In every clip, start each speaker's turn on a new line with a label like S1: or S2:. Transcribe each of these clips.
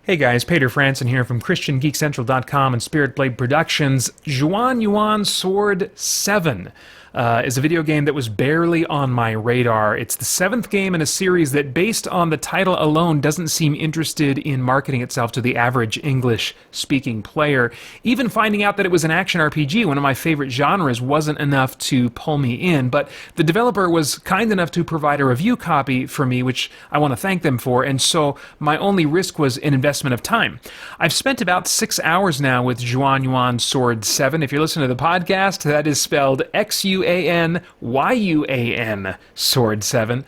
S1: Hey guys, Peter Franson here from christiangeekcentral.com and Spirit Blade Productions. Xuan Yuan Sword 7 is a video game that was barely on my radar. It's the 7th game in a series that, based on the title alone, doesn't seem interested in marketing itself to the average English-speaking player. Even finding out that it was an action RPG, one of my favorite genres, wasn't enough to pull me in, but the developer was kind enough to provide a review copy for me, which I want to thank them for, and so my only risk was an investment of time. I've spent about 6 hours now with Xuan Yuan Sword 7. If you're listening to the podcast, that is spelled Xuanyuan Sword 7.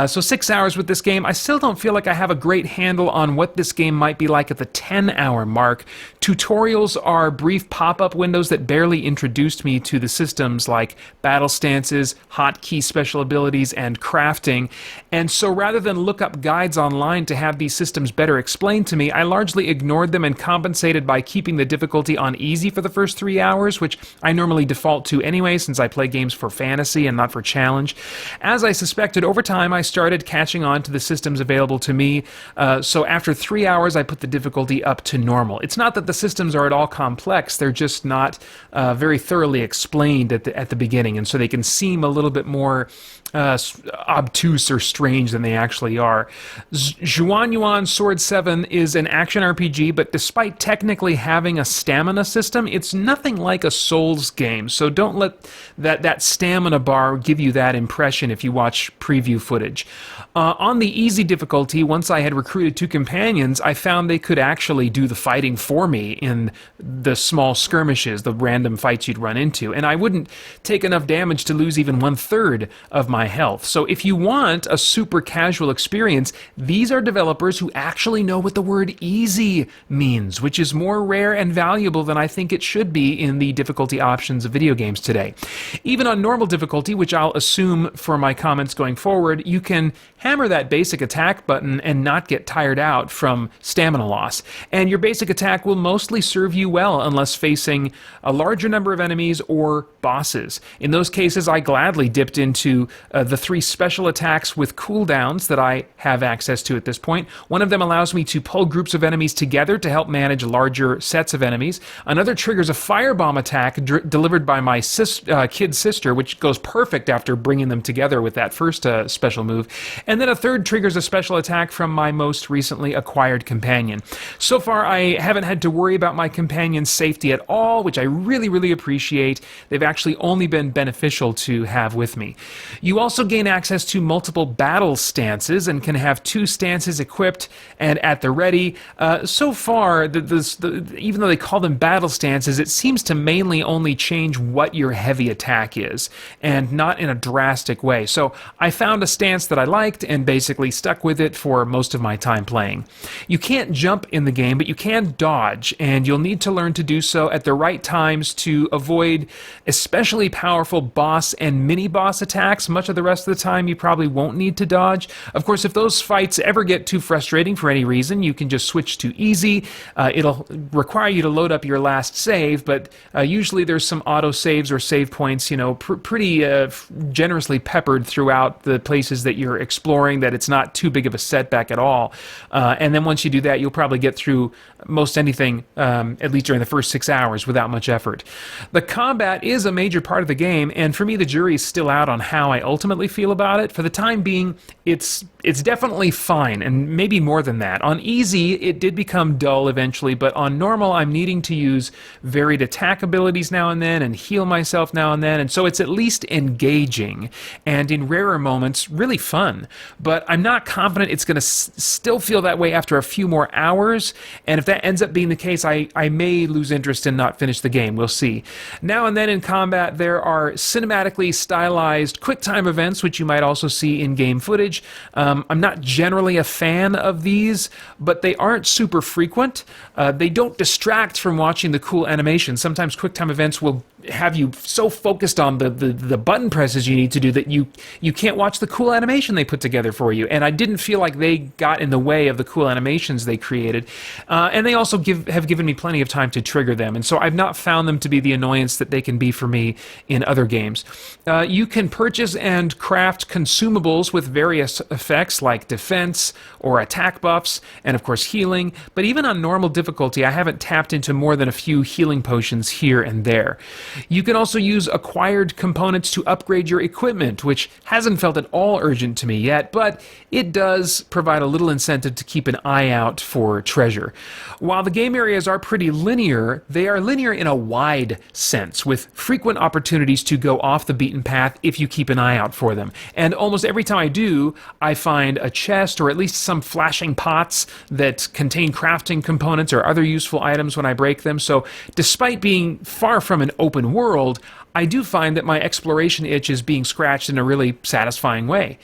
S1: So 6 hours with this game. I still don't feel like I have a great handle on what this game might be like at the 10-hour mark. Tutorials are brief pop-up windows that barely introduced me to the systems like battle stances, hotkey special abilities, and crafting. And so rather than look up guides online to have these systems better explained to me, I largely ignored them and compensated by keeping the difficulty on easy for the first 3 hours, which I normally default to anyway since I play games for fantasy and not for challenge. As I suspected, over time I started catching on to the systems available to me, so after 3 hours I put the difficulty up to normal. It's not that the systems are at all complex, they're just not very thoroughly explained at the beginning, and so they can seem a little bit more obtuse or strange than they actually are. Xuan Yuan Sword 7 is an action RPG, but despite technically having a stamina system, it's nothing like a Souls game, so don't let that stamina bar give you that impression if you watch preview footage. On the easy difficulty, once I had recruited 2 companions, I found they could actually do the fighting for me in the small skirmishes, the random fights you'd run into, and I wouldn't take enough damage to lose even 1/3 of my health. So if you want a super casual experience, these are developers who actually know what the word easy means, which is more rare and valuable than I think it should be in the difficulty options of video games today. Even on normal difficulty, which I'll assume for my comments going forward, you can hammer that basic attack button and not get tired out from stamina loss. And your basic attack will mostly serve you well unless facing a larger number of enemies or bosses. In those cases, I gladly dipped into the 3 special attacks with cooldowns that I have access to at this point. One of them allows me to pull groups of enemies together to help manage larger sets of enemies. Another triggers a firebomb attack delivered by my kid sister, which goes perfect after bringing them together with that first special move. And then a third triggers a special attack from my most recently acquired companion. So far, I haven't had to worry about my companion's safety at all, which I really, really appreciate. They've actually only been beneficial to have with me. You also gain access to multiple battle stances and can have 2 stances equipped and at the ready. So far, even though they call them battle stances, it seems to mainly only change what your heavy attack is, and not in a drastic way. So I found a stance that I liked and basically stuck with it for most of my time playing. You can't jump in the game, but you can dodge, and you'll need to learn to do so at the right times to avoid especially powerful boss and mini-boss attacks. Much of the rest of the time you probably won't need to dodge. Of course, if those fights ever get too frustrating for any reason, you can just switch to easy. It'll require you to load up your last save, but usually there's some auto saves or save points, pretty generously peppered throughout the places that you're exploring, that it's not too big of a setback at all. And then once you do that, you'll probably get through most anything, at least during the first 6 hours, without much effort. The combat is a major part of the game, and for me the jury's still out on how I ultimately feel about it. For the time being, it's definitely fine, and maybe more than that. On easy, it did become dull eventually, but on normal, I'm needing to use varied attack abilities now and then and heal myself now and then, and so it's at least engaging, and in rarer moments, really fun. But I'm not confident it's going to still feel that way after a few more hours, and if that ends up being the case, I may lose interest and not finish the game. We'll see. Now and then in combat, there are cinematically stylized quick-time events, which you might also see in game footage. I'm not generally a fan of these, but they aren't super frequent. They don't distract from watching the cool animation. Sometimes quick-time events will have you so focused on the button presses you need to do that you can't watch the cool animation they put together for you. And I didn't feel like they got in the way of the cool animations they created. And they also have given me plenty of time to trigger them. And so I've not found them to be the annoyance that they can be for me in other games. You can purchase and craft consumables with various effects like defense or attack buffs, and of course healing. But even on normal difficulty, I haven't tapped into more than a few healing potions here and there. You can also use acquired components to upgrade your equipment, which hasn't felt at all urgent to me yet, but it does provide a little incentive to keep an eye out for treasure. While the game areas are pretty linear, they are linear in a wide sense, with frequent opportunities to go off the beaten path if you keep an eye out for them. And almost every time I do, I find a chest or at least some flashing pots that contain crafting components or other useful items when I break them. So despite being far from an open world, I do find that my exploration itch is being scratched in a really satisfying way.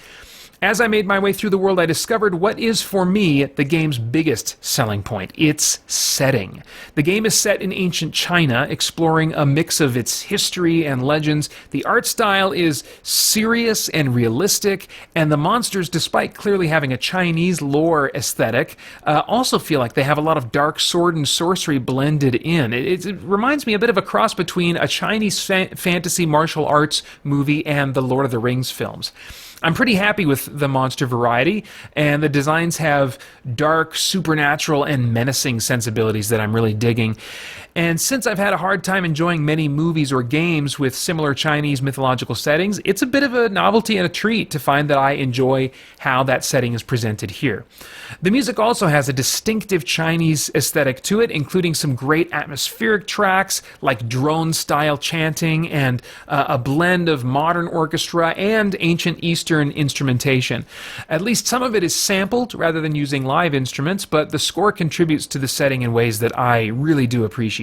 S1: As I made my way through the world, I discovered what is, for me, the game's biggest selling point: its setting. The game is set in ancient China, exploring a mix of its history and legends. The art style is serious and realistic, and the monsters, despite clearly having a Chinese lore aesthetic, also feel like they have a lot of dark sword and sorcery blended in. It reminds me a bit of a cross between a Chinese fantasy martial arts movie and the Lord of the Rings films. I'm pretty happy with the monster variety, and the designs have dark, supernatural, and menacing sensibilities that I'm really digging. And since I've had a hard time enjoying many movies or games with similar Chinese mythological settings, it's a bit of a novelty and a treat to find that I enjoy how that setting is presented here. The music also has a distinctive Chinese aesthetic to it, including some great atmospheric tracks like drone-style chanting and a blend of modern orchestra and ancient Eastern instrumentation. At least some of it is sampled rather than using live instruments, but the score contributes to the setting in ways that I really do appreciate.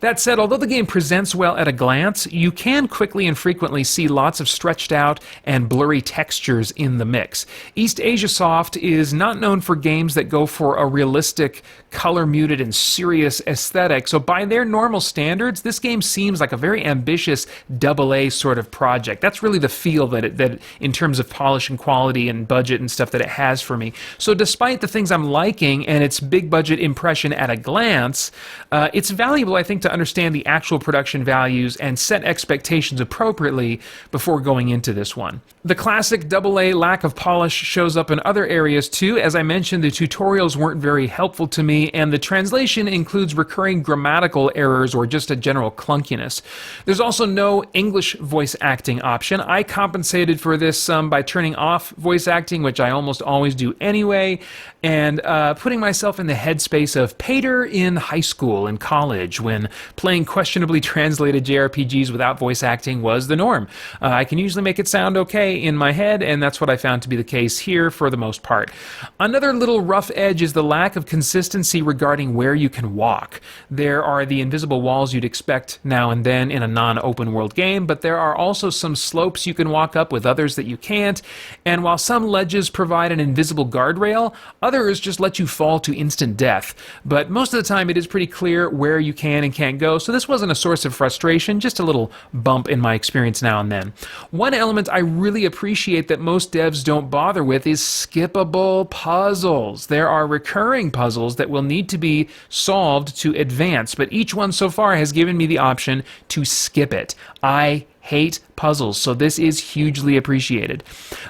S1: That said, although the game presents well at a glance, you can quickly and frequently see lots of stretched out and blurry textures in the mix. East Asia Soft is not known for games that go for a realistic, color-muted, and serious aesthetic, so by their normal standards, this game seems like a very ambitious AA sort of project. That's really the feel that in terms of polish and quality and budget and stuff that it has for me. So despite the things I'm liking and its big budget impression at a glance, it's valuable, I think, to understand the actual production values and set expectations appropriately before going into this one. The classic AA lack of polish shows up in other areas too. As I mentioned, the tutorials weren't very helpful to me, and the translation includes recurring grammatical errors or just a general clunkiness. There's also no English voice acting option. I compensated for this by turning off voice acting, which I almost always do anyway, and putting myself in the headspace of Pater in high school and college when playing questionably translated JRPGs without voice acting was the norm. I can usually make it sound okay in my head, and that's what I found to be the case here for the most part. Another little rough edge is the lack of consistency regarding where you can walk. There are the invisible walls you'd expect now and then in a non-open world game, but there are also some slopes you can walk up with others that you can't, and while some ledges provide an invisible guardrail, others just let you fall to instant death. But most of the time it is pretty clear where you can and can't go, so this wasn't a source of frustration, just a little bump in my experience now and then. One element I really appreciate that most devs don't bother with is skippable puzzles. There are recurring puzzles that will need to be solved to advance, but each one so far has given me the option to skip it. I hate puzzles, so this is hugely appreciated.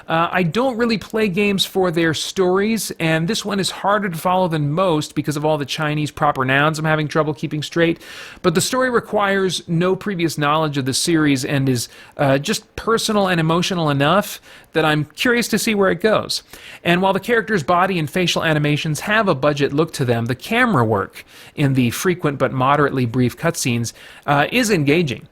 S1: I don't really play games for their stories, and this one is harder to follow than most because of all the Chinese proper nouns I'm having trouble keeping straight, but the story requires no previous knowledge of the series and is just personal and emotional enough that I'm curious to see where it goes. And while the character's body and facial animations have a budget look to them, the camera work in the frequent but moderately brief cutscenes is engaging.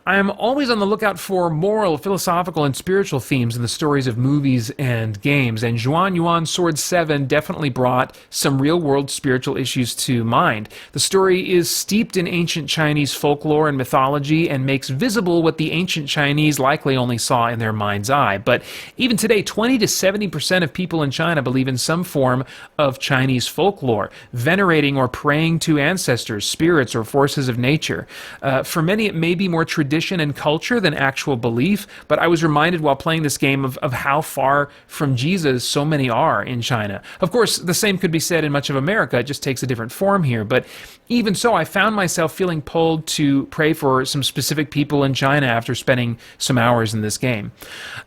S1: I'm always on the lookout for for moral, philosophical, and spiritual themes in the stories of movies and games, and Xuan Yuan Sword 7 definitely brought some real-world spiritual issues to mind. The story is steeped in ancient Chinese folklore and mythology and makes visible what the ancient Chinese likely only saw in their mind's eye. But even today, 20 to 70% of people in China believe in some form of Chinese folklore, venerating or praying to ancestors, spirits, or forces of nature. For many, it may be more tradition and culture than actual belief, but I was reminded while playing this game of how far from Jesus so many are in China. Of course, the same could be said in much of America, it just takes a different form here, but even so, I found myself feeling pulled to pray for some specific people in China after spending some hours in this game.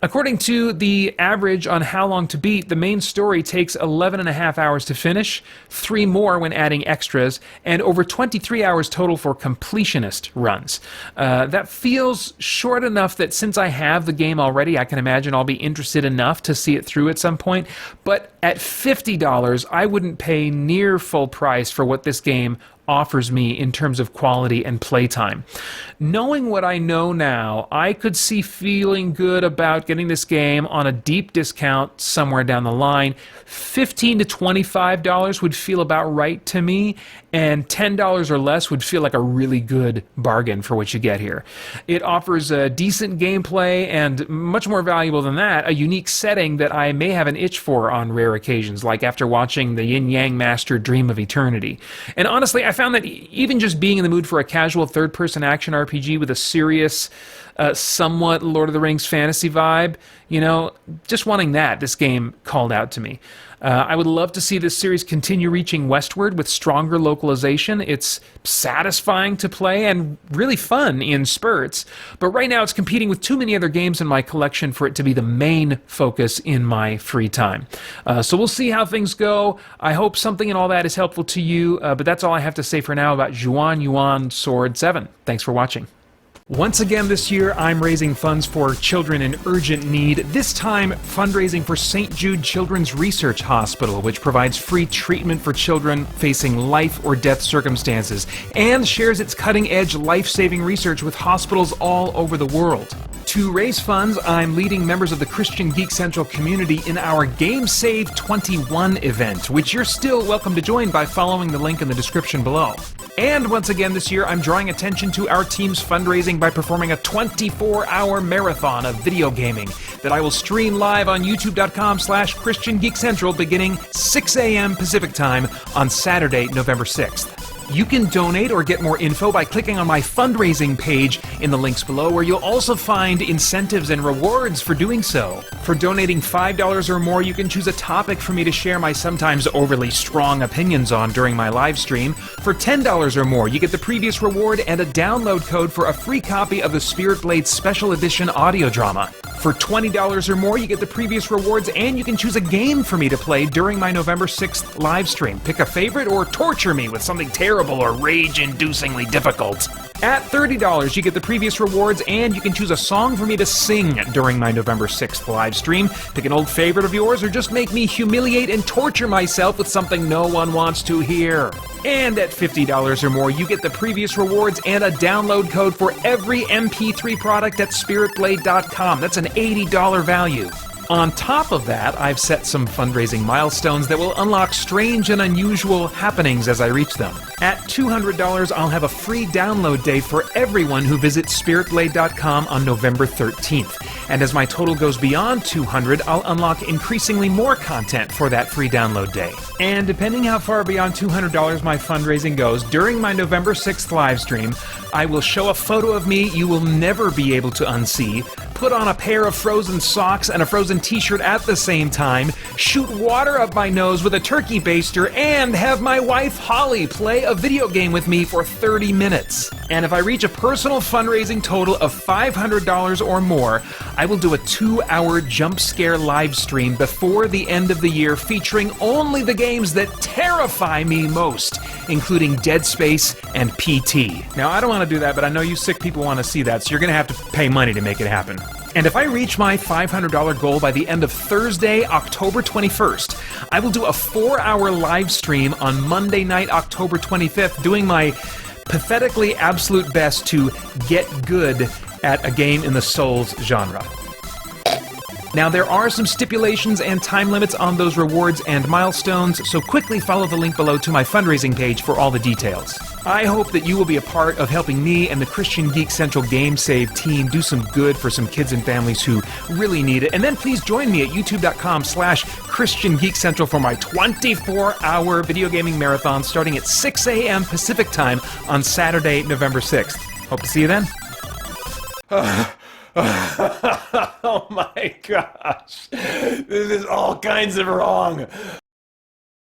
S1: According to the average on how long to beat, the main story takes 11 and a half hours to finish, 3 more when adding extras, and over 23 hours total for completionist runs. That feels short enough that since I have the game already, I can imagine I'll be interested enough to see it through at some point, but at $50, I wouldn't pay near full price for what this game offers me in terms of quality and playtime. Knowing what I know now, I could see feeling good about getting this game on a deep discount somewhere down the line. $15 to $25 would feel about right to me, and $10 or less would feel like a really good bargain for what you get here. It offers a decent gameplay and, much more valuable than that, a unique setting that I may have an itch for on rare occasions, like after watching the Yin Yang Master Dream of Eternity. And honestly, I found that even just being in the mood for a casual third-person action RPG with a serious, somewhat Lord of the Rings fantasy vibe, just wanting that, this game called out to me. I would love to see this series continue reaching westward with stronger localization. It's satisfying to play and really fun in spurts, but right now it's competing with too many other games in my collection for it to be the main focus in my free time. So we'll see how things go. I hope something in all that is helpful to you, but that's all I have to say for now about Xuan Yuan Sword 7. Thanks for watching. Once again this year, I'm raising funds for children in urgent need, this time fundraising for St. Jude Children's Research Hospital, which provides free treatment for children facing life or death circumstances, and shares its cutting-edge life-saving research with hospitals all over the world. To raise funds, I'm leading members of the Christian Geek Central community in our Game Save 21 event, which you're still welcome to join by following the link in the description below. And once again this year, I'm drawing attention to our team's fundraising by performing a 24-hour marathon of video gaming that I will stream live on youtube.com/ChristianGeekCentral beginning 6 a.m. Pacific Time on Saturday, November 6th. You can donate or get more info by clicking on my fundraising page in the links below, where you'll also find incentives and rewards for doing so. For donating $5 or more, you can choose a topic for me to share my sometimes overly strong opinions on during my live stream. For $10 or more, you get the previous reward and a download code for a free copy of the Spirit Blade Special Edition audio drama. For $20 or more, you get the previous rewards and you can choose a game for me to play during my November 6th live stream. Pick a favorite or torture me with something terrible or rage-inducingly difficult. At $30, you get the previous rewards and you can choose a song for me to sing during my November 6th live stream. Pick an old favorite of yours or just make me humiliate and torture myself with something no one wants to hear. And at $50 or more, you get the previous rewards and a download code for every MP3 product at spiritblade.com. That's an $80 value. On top of that, I've set some fundraising milestones that will unlock strange and unusual happenings as I reach them. At $200, I'll have a free download day for everyone who visits spiritblade.com on November 13th. And as my total goes beyond $200, I'll unlock increasingly more content for that free download day. And depending how far beyond $200 my fundraising goes, during my November 6th live stream, I will show a photo of me you will never be able to unsee, put on a pair of frozen socks and a frozen t-shirt at the same time, shoot water up my nose with a turkey baster, and have my wife Holly play a video game with me for 30 minutes. And if I reach a personal fundraising total of $500 or more, I will do a 2-hour jump scare live stream before the end of the year featuring only the games that terrify me most, including Dead Space and PT. Now, I don't want to do that, but I know you sick people want to see that, so you're going to have to pay money to make it happen. And if I reach my $500 goal by the end of Thursday, October 21st, I will do a 4-hour live stream on Monday night, October 25th, doing my pathetically absolute best to get good at a game in the Souls genre. Now, there are some stipulations and time limits on those rewards and milestones, so quickly follow the link below to my fundraising page for all the details. I hope that you will be a part of helping me and the Christian Geek Central Game Save team do some good for some kids and families who really need it. And then please join me at youtube.com/ChristianGeekCentral for my 24-hour video gaming marathon starting at 6 a.m. Pacific time on Saturday, November 6th. Hope to see you then. Oh my gosh. This is all kinds of wrong.